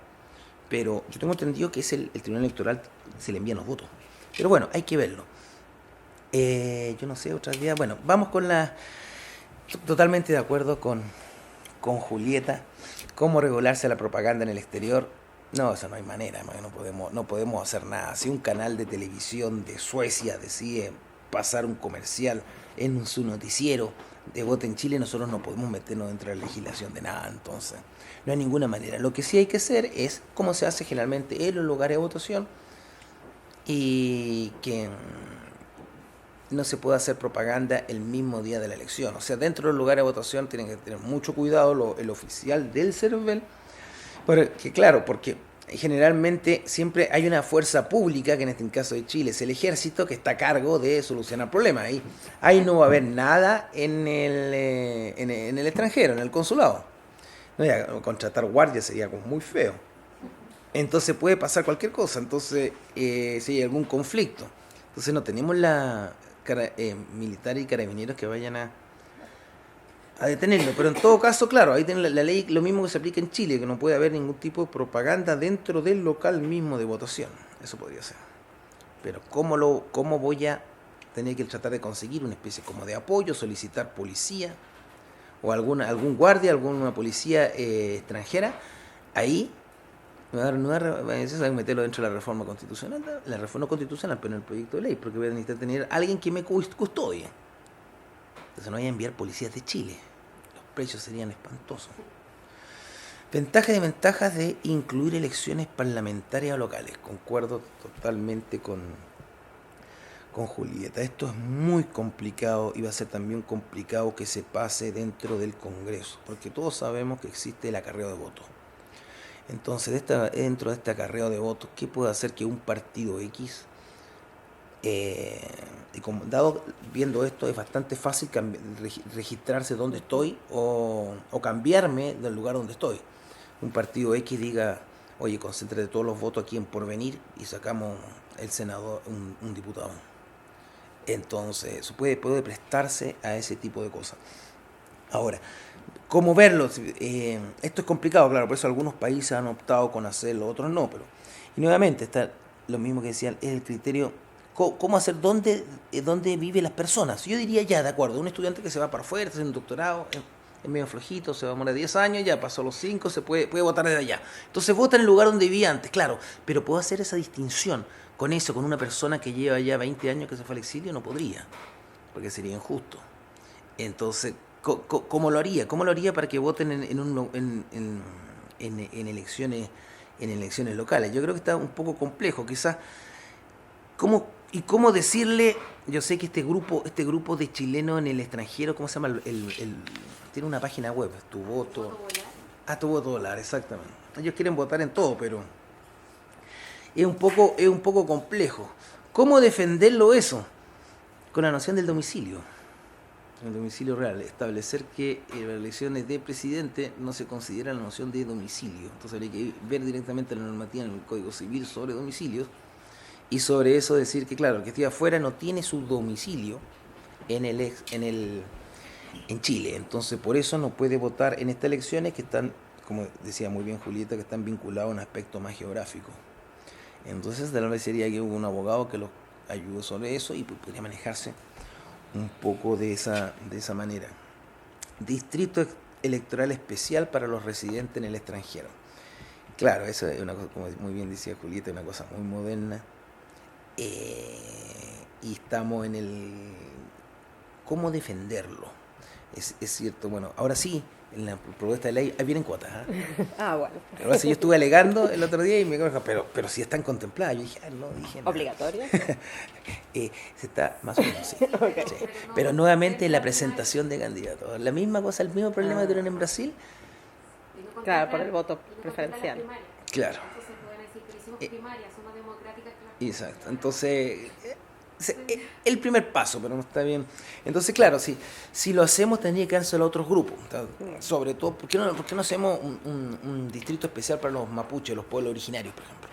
Pero yo tengo entendido que es el Tribunal Electoral, se le envían los votos. Pero bueno, hay que verlo. Yo no sé, otra idea. Bueno, vamos con totalmente de acuerdo con Julieta. ¿Cómo regularse la propaganda en el exterior? No, eso no hay manera, no podemos hacer nada. Si un canal de televisión de Suecia decide pasar un comercial en su noticiero de voto en Chile, nosotros no podemos meternos dentro de la legislación de nada, entonces no hay ninguna manera. Lo que sí hay que hacer es como se hace generalmente en los lugares de votación, y que no se puede hacer propaganda el mismo día de la elección. O sea, dentro del lugar de votación tienen que tener mucho cuidado el oficial del CERVEL, porque generalmente siempre hay una fuerza pública, que en este caso de Chile es el ejército, que está a cargo de solucionar problemas. Ahí no va a haber nada en el extranjero, en el consulado. No, ya, contratar guardias sería como muy feo. Entonces puede pasar cualquier cosa. Entonces, si hay algún conflicto, entonces no tenemos militares y carabineros que vayan a detenerlo. Pero en todo caso, claro, ahí tiene la ley, lo mismo que se aplica en Chile, que no puede haber ningún tipo de propaganda dentro del local mismo de votación. Eso podría ser. Pero ¿cómo voy a tener que tratar de conseguir una especie como de apoyo, solicitar policía o algún guardia, alguna policía extranjera? Ahí no va a meterlo dentro de la reforma constitucional, pero en el proyecto de ley, porque voy a necesitar tener alguien que me custodie. Entonces no voy a enviar policías de Chile. Los precios serían espantosos. Ventajas y desventajas de incluir elecciones parlamentarias o locales. Concuerdo totalmente con Julieta. Esto es muy complicado y va a ser también complicado que se pase dentro del Congreso, porque todos sabemos que existe el acarreo de votos. Entonces, dentro de este acarreo de votos, ¿qué puede hacer que un partido X, viendo esto, es bastante fácil registrarse donde estoy o cambiarme del lugar donde estoy? Un partido X diga, oye, concéntrate todos los votos aquí en Porvenir y sacamos el senador, un diputado. Entonces, eso puede prestarse a ese tipo de cosas. Ahora, ¿cómo verlo? Esto es complicado, claro, por eso algunos países han optado con hacerlo, otros no, pero... Y nuevamente está lo mismo que decían, es el criterio, ¿cómo hacer? ¿Dónde viven las personas? Yo diría ya, de acuerdo, un estudiante que se va para afuera, hace un doctorado, es medio flojito, se va a morir 10 años, ya pasó los 5, se puede votar desde allá. Entonces vota en el lugar donde vivía antes, claro, pero puedo hacer esa distinción con una persona que lleva ya 20 años que se fue al exilio, no podría, porque sería injusto. Entonces, ¿cómo lo haría? ¿Cómo lo haría para que voten en elecciones locales? Yo creo que está un poco complejo, quizás. ¿Cómo decirle? Yo sé que este grupo de chilenos en el extranjero, ¿cómo se llama? Tiene una página web, Tu Voto. Tu Voto Volar, exactamente. Ellos quieren votar en todo, pero es un poco complejo. ¿Cómo defenderlo eso? Con la noción del domicilio. El domicilio real, establecer que en las elecciones de presidente no se considera la noción de domicilio. Entonces habría que ver directamente la normativa en el Código Civil sobre domicilios Y sobre eso decir que, claro, el que esté afuera no tiene su domicilio en en Chile. Entonces, por eso no puede votar en estas elecciones que están, como decía muy bien Julieta, que están vinculados a un aspecto más geográfico. Entonces, de la verdad sería que hubo un abogado que los ayudó sobre eso y pues, podría manejarse un poco de esa manera. Distrito electoral especial para los residentes en el extranjero. Claro, eso es una cosa, como muy bien decía Julieta, una cosa muy moderna. Y estamos en cómo defenderlo. Es cierto, bueno, ahora sí, en la propuesta de ley vienen cuotas. Bueno. Pero yo estuve alegando el otro día y me dijo, pero si están contempladas. Yo dije, no dije nada. ¿Obligatorio? Se está más o menos, sí. Okay. Sí. Pero nuevamente la presentación de candidatos. La misma cosa, el mismo problema que tienen en Brasil. Claro, por el voto preferencial. Claro. Entonces pueden decir, pero hicimos primarias, son más democráticas que las Exacto. Entonces, el primer paso, pero no está bien. Entonces, claro, si lo hacemos tendría que dárselo a otros grupos. Sobre todo, ¿por qué no hacemos un distrito especial para los mapuches, los pueblos originarios, por ejemplo?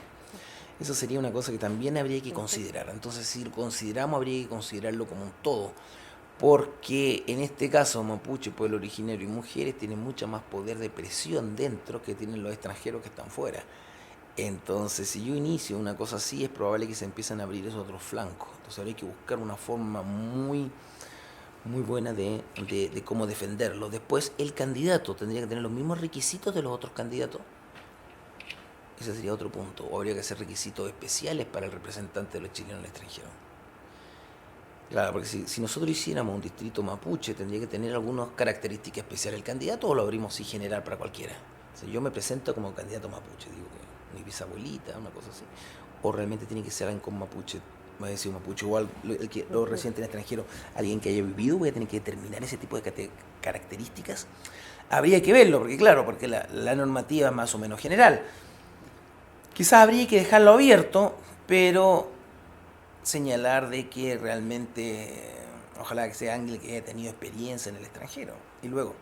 Eso sería una cosa que también habría que considerar. Entonces, si lo consideramos, habría que considerarlo como un todo. Porque en este caso, mapuche, pueblo originario y mujeres tienen mucho más poder de presión dentro que tienen los extranjeros que están fuera. Entonces, si yo inicio una cosa así, es probable que se empiecen a abrir esos otros flancos. Entonces, habría que buscar una forma muy buena de cómo defenderlo. Después, el candidato tendría que tener los mismos requisitos de los otros candidatos. Ese sería otro punto. O habría que hacer requisitos especiales para el representante de los chilenos en el extranjero. Claro, porque si nosotros hiciéramos un distrito mapuche, tendría que tener algunas características especiales el candidato, o lo abrimos así general para cualquiera. O sea, yo me presento como candidato mapuche, digo que mi bisabuelita, una cosa así. O realmente tiene que ser alguien con mapuche, va a decir mapuche, o los residentes en el extranjero, alguien que haya vivido, voy a tener que determinar ese tipo de características. Habría que verlo, porque claro, porque la normativa es más o menos general. Quizás habría que dejarlo abierto, pero señalar de que realmente, ojalá que sea alguien que haya tenido experiencia en el extranjero. Y luego,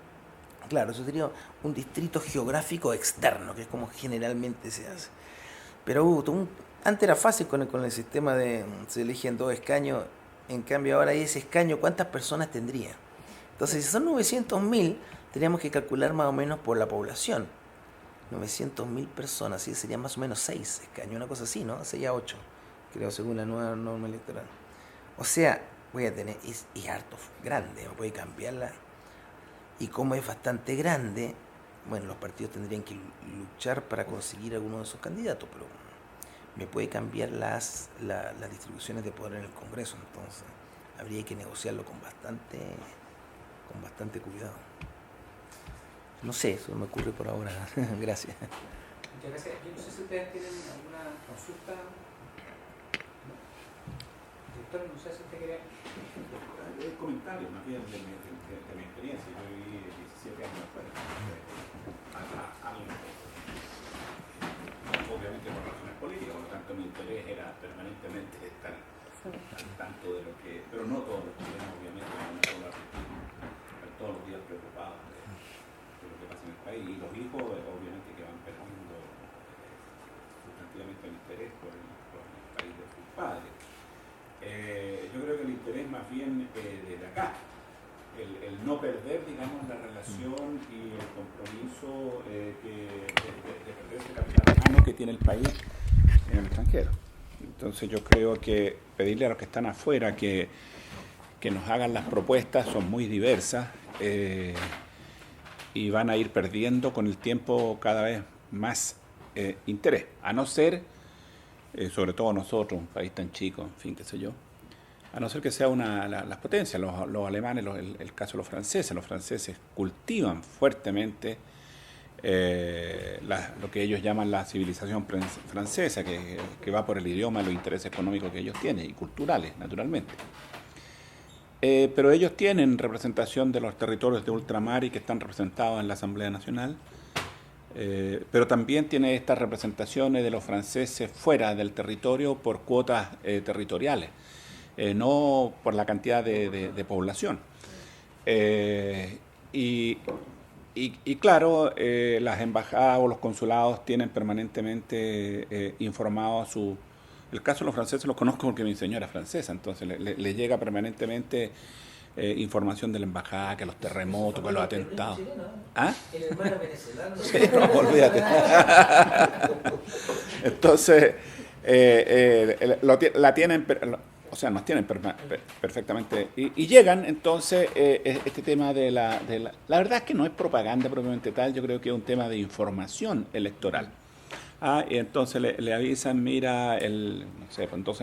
claro, eso sería un distrito geográfico externo, que es como generalmente se hace. Pero antes era fácil con el sistema de se eligen 2 escaños, en cambio ahora hay ese escaño, ¿cuántas personas tendría? Entonces, si son 900.000, teníamos que calcular más o menos por la población. 900.000 personas, ¿sí? Serían más o menos 6 escaños, una cosa así, ¿no? 6 a 8, creo, según la nueva norma electoral. O sea, voy a tener, es harto grande, me puede cambiarla. Y como es bastante grande, bueno, los partidos tendrían que luchar para conseguir alguno de esos candidatos, pero me puede cambiar las distribuciones de poder en el Congreso, entonces habría que negociarlo con bastante cuidado. No sé, eso me ocurre por ahora. Gracias. Muchas gracias. Yo no sé si ustedes tienen alguna consulta. Doctor, no sé si usted quiere... Comentario más bien de mi experiencia. Yo viví 17 años afuera. Obviamente por razones políticas, por lo tanto mi interés era permanentemente estar al tanto de lo que... Pero no todos los chilenos, obviamente, no todos los argentinos, están todos los días preocupados de lo que pasa en el país. Y los hijos, obviamente, que van perdiendo sustantivamente el interés por el país de sus padres. Yo creo que el interés más bien desde acá, el no perder, digamos, la relación y el compromiso de perder ese capital humano que tiene el país en el extranjero. Entonces yo creo que pedirle a los que están afuera que nos hagan las propuestas son muy diversas y van a ir perdiendo con el tiempo cada vez más interés, a no ser, sobre todo nosotros, un país tan chico, en fin, qué sé yo, a no ser que sea las potencias, los alemanes, el caso de los franceses cultivan fuertemente lo que ellos llaman la civilización francesa, que va por el idioma, los intereses económicos que ellos tienen y culturales, naturalmente. Pero ellos tienen representación de los territorios de ultramar y que están representados en la Asamblea Nacional, pero también tiene estas representaciones de los franceses fuera del territorio por cuotas territoriales. No por la cantidad de población. Y claro, las embajadas o los consulados tienen permanentemente informados El caso de los franceses los conozco porque mi señora es francesa, entonces le llega permanentemente información de la embajada, que los terremotos, que los atentados. ¿Ah? El hermano venezolano. Sí, no, olvídate. Entonces, la tienen, o sea, nos tienen perfectamente. Y llegan, entonces, este tema de la... La verdad es que no es propaganda propiamente tal, yo creo que es un tema de información electoral. Y entonces le avisan, mira, no sé, pues en 2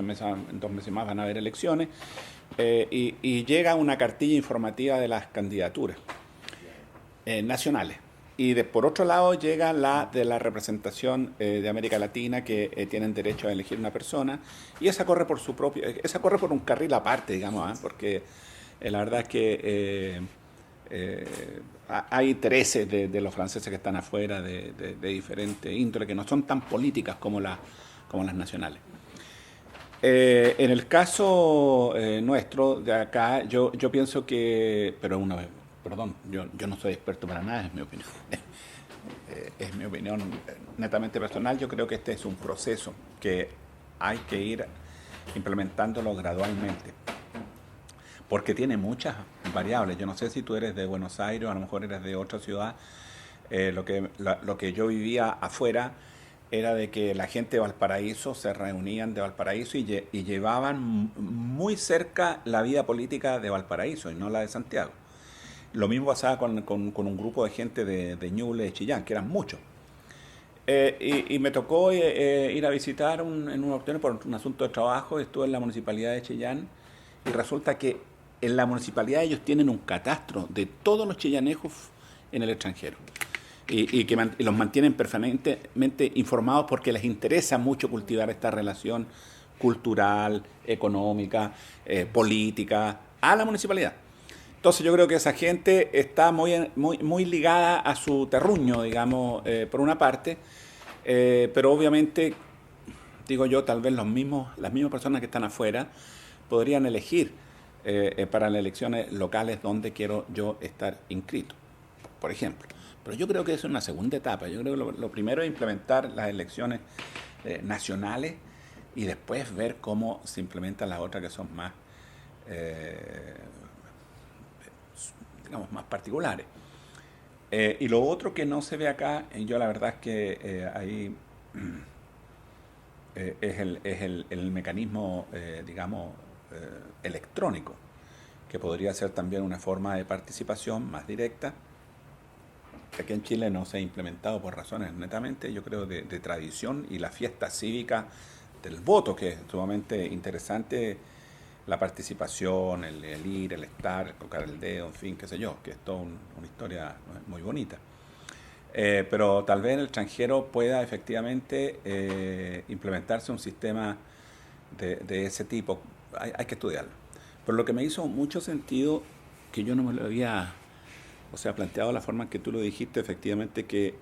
meses más van a haber elecciones, y llega una cartilla informativa de las candidaturas nacionales. Y por otro lado llega la de la representación de América Latina, que tienen derecho a elegir una persona, y esa corre por esa corre por un carril aparte, digamos, porque la verdad es que hay intereses de los franceses que están afuera de diferentes índole, que no son tan políticas como las nacionales. En el caso nuestro de acá, yo pienso que, pero una vez, perdón, yo no soy experto para nada, es mi opinión. Es mi opinión netamente personal. Yo creo que este es un proceso que hay que ir implementándolo gradualmente, porque tiene muchas variables. Yo no sé si tú eres de Buenos Aires o a lo mejor eres de otra ciudad. Lo que yo vivía afuera era de que la gente de Valparaíso se reunían de Valparaíso y llevaban muy cerca la vida política de Valparaíso y no la de Santiago. Lo mismo pasaba con un grupo de gente de Ñuble, de Chillán, que eran muchos. Y me tocó ir a visitar en una oportunidad por un asunto de trabajo. Estuve en la municipalidad de Chillán y resulta que en la municipalidad ellos tienen un catastro de todos los chillanejos en el extranjero y los mantienen permanentemente informados porque les interesa mucho cultivar esta relación cultural, económica, política a la municipalidad. Entonces yo creo que esa gente está muy ligada a su terruño, digamos, por una parte, pero obviamente, digo yo, tal vez las mismas personas que están afuera podrían elegir para las elecciones locales donde quiero yo estar inscrito, por ejemplo. Pero yo creo que eso es una segunda etapa. Yo creo que lo primero es implementar las elecciones nacionales y después ver cómo se implementan las otras que son más... digamos, más particulares. Y lo otro que no se ve acá, yo la verdad es que ahí es el mecanismo, digamos, electrónico, que podría ser también una forma de participación más directa. Aquí en Chile no se ha implementado por razones netamente, yo creo, de tradición y la fiesta cívica del voto, que es sumamente interesante. La participación, el ir, el estar, el tocar el dedo, en fin, qué sé yo, que es toda una historia muy bonita. Pero tal vez en el extranjero pueda efectivamente implementarse un sistema de ese tipo. Hay que estudiarlo. Pero lo que me hizo mucho sentido, que yo no me lo había, planteado de la forma en que tú lo dijiste, efectivamente, que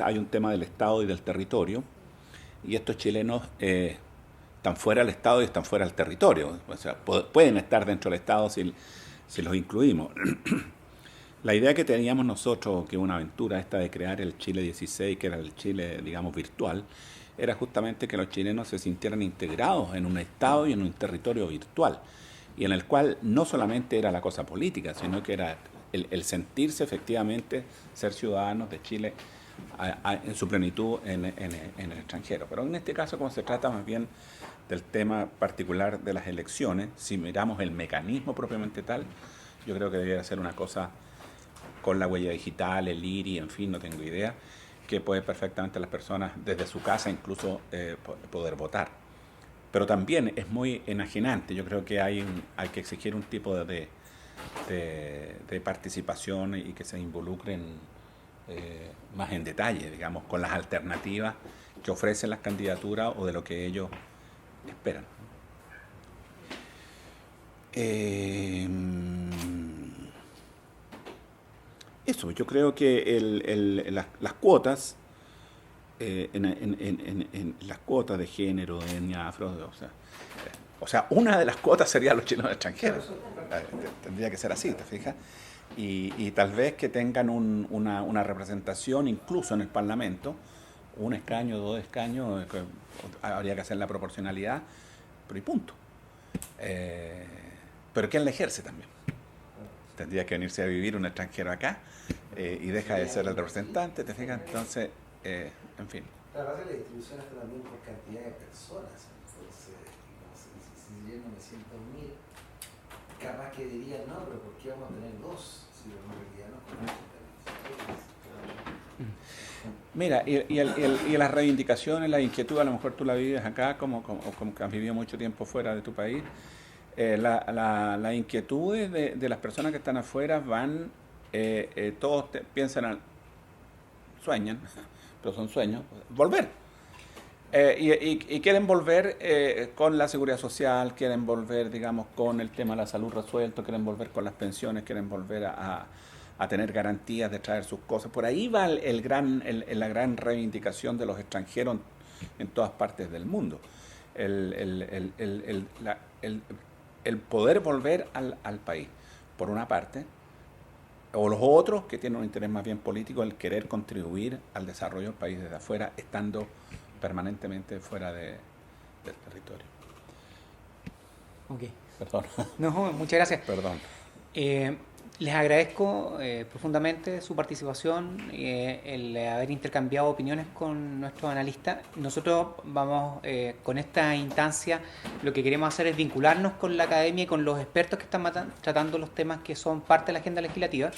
hay un tema del Estado y del territorio, y estos chilenos... están fuera del Estado y están fuera del territorio. O sea, pueden estar dentro del Estado si los incluimos. La idea que teníamos nosotros, que una aventura esta de crear el Chile 16, que era el Chile, digamos, virtual, era justamente que los chilenos se sintieran integrados en un Estado y en un territorio virtual, y en el cual no solamente era la cosa política, sino que era el sentirse efectivamente ser ciudadanos de Chile en su plenitud en el extranjero. Pero en este caso, como se trata más bien del tema particular de las elecciones, si miramos el mecanismo propiamente tal, yo creo que debería ser una cosa con la huella digital, el IRI, en fin, no tengo idea, que puede perfectamente las personas desde su casa incluso poder votar. Pero también es muy enajenante. Yo creo que hay que exigir un tipo de participación y que se involucren más en detalle, digamos, con las alternativas que ofrecen las candidaturas o de lo que ellos esperan. Eso, yo creo que las cuotas, en las cuotas de género, etnia, afro, o sea, una de las cuotas sería los chilenos extranjeros. Tendría que ser así, ¿te fijas? Y tal vez que tengan una representación incluso en el Parlamento un escaño, 2 escaños, habría que hacer la proporcionalidad, pero y punto. Pero ¿quién la ejerce también? Tendría que venirse a vivir un extranjero acá y deja de ser el representante, ¿te fijas? Entonces, en fin. La verdad es que la distribución está también por cantidad de personas. Entonces, si llegan 900.000, capaz que dirían, no, pero ¿por qué vamos a tener 2? Si en realidad no conocen. Mira, y las reivindicaciones, las inquietudes, a lo mejor tú la vives acá, como que has vivido mucho tiempo fuera de tu país, las inquietudes de las personas que están afuera van, todos piensan, sueñan, pero son sueños, volver. Y quieren volver con la seguridad social, quieren volver, digamos, con el tema de la salud resuelto, quieren volver con las pensiones, quieren volver a tener garantías de traer sus cosas. Por ahí va la gran reivindicación de los extranjeros en todas partes del mundo. El poder volver al país, por una parte, o los otros que tienen un interés más bien político, el querer contribuir al desarrollo del país desde afuera, estando permanentemente fuera del territorio. Ok. Perdón. No, muchas gracias. Perdón. Les agradezco profundamente su participación, el haber intercambiado opiniones con nuestros analistas. Nosotros vamos con esta instancia, lo que queremos hacer es vincularnos con la academia y con los expertos que están tratando los temas que son parte de la agenda legislativa.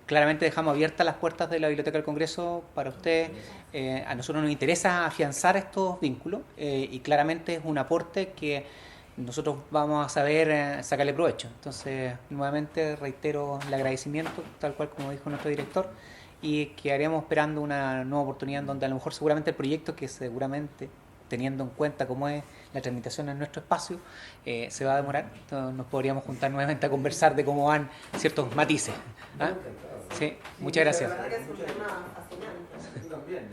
Claramente dejamos abiertas las puertas de la Biblioteca del Congreso para ustedes. A nosotros nos interesa afianzar estos vínculos y claramente es un aporte que nosotros vamos a saber sacarle provecho. Entonces, nuevamente reitero el agradecimiento, tal cual como dijo nuestro director, y quedaríamos esperando una nueva oportunidad en donde a lo mejor seguramente el proyecto, que seguramente, teniendo en cuenta cómo es la tramitación en nuestro espacio, se va a demorar. Entonces, nos podríamos juntar nuevamente a conversar de cómo van ciertos matices. ¿Ah? Sí, muchas gracias. La verdad que es un tema fascinante. Tú también.